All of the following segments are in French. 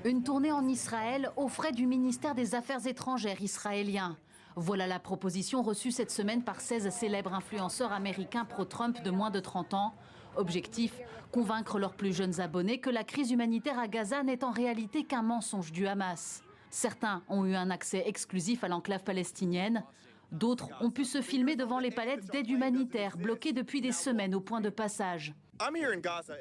Une tournée en Israël aux frais du ministère des Affaires étrangères israélien. Voilà la proposition reçue cette semaine par 16 célèbres influenceurs américains pro-Trump de moins de 30 ans. Objectif, convaincre leurs plus jeunes abonnés que la crise humanitaire à Gaza n'est en réalité qu'un mensonge du Hamas. Certains ont eu un accès exclusif à l'enclave palestinienne. D'autres ont pu se filmer devant les palettes d'aide humanitaire bloquées depuis des semaines au point de passage.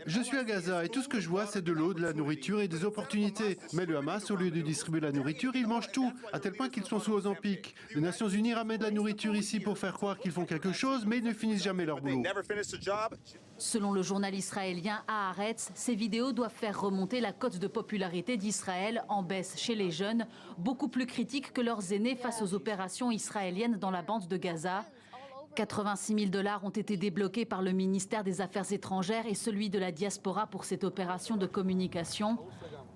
Je suis à Gaza et tout ce que je vois, c'est de l'eau, de la nourriture et des opportunités. Mais le Hamas, au lieu de distribuer la nourriture, ils mangent tout, à tel point qu'ils sont sous Ozempic. Les Nations Unies ramènent de la nourriture ici pour faire croire qu'ils font quelque chose, mais ils ne finissent jamais leur boulot. Selon le journal israélien Haaretz, ces vidéos doivent faire remonter la cote de popularité d'Israël en baisse chez les jeunes, beaucoup plus critiques que leurs aînés face aux opérations israéliennes dans la bande de Gaza. 86 000 $ ont été débloqués par le ministère des Affaires étrangères et celui de la diaspora pour cette opération de communication.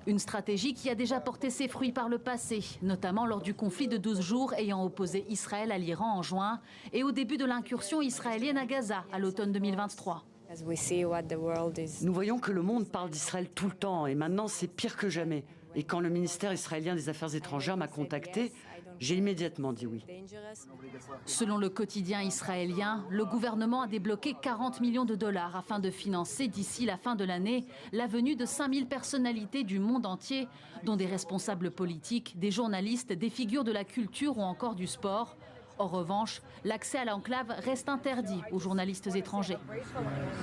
Une stratégie qui a déjà porté ses fruits par le passé, notamment lors du conflit de 12 jours ayant opposé Israël à l'Iran en juin et au début de l'incursion israélienne à Gaza à l'automne 2023. Nous voyons que le monde parle d'Israël tout le temps et maintenant c'est pire que jamais. Et quand le ministère israélien des Affaires étrangères m'a contacté, j'ai immédiatement dit oui. Selon le quotidien israélien, le gouvernement a débloqué 40 millions de $ afin de financer d'ici la fin de l'année la venue de 5000 personnalités du monde entier, dont des responsables politiques, des journalistes, des figures de la culture ou encore du sport. En revanche, l'accès à l'enclave reste interdit aux journalistes étrangers.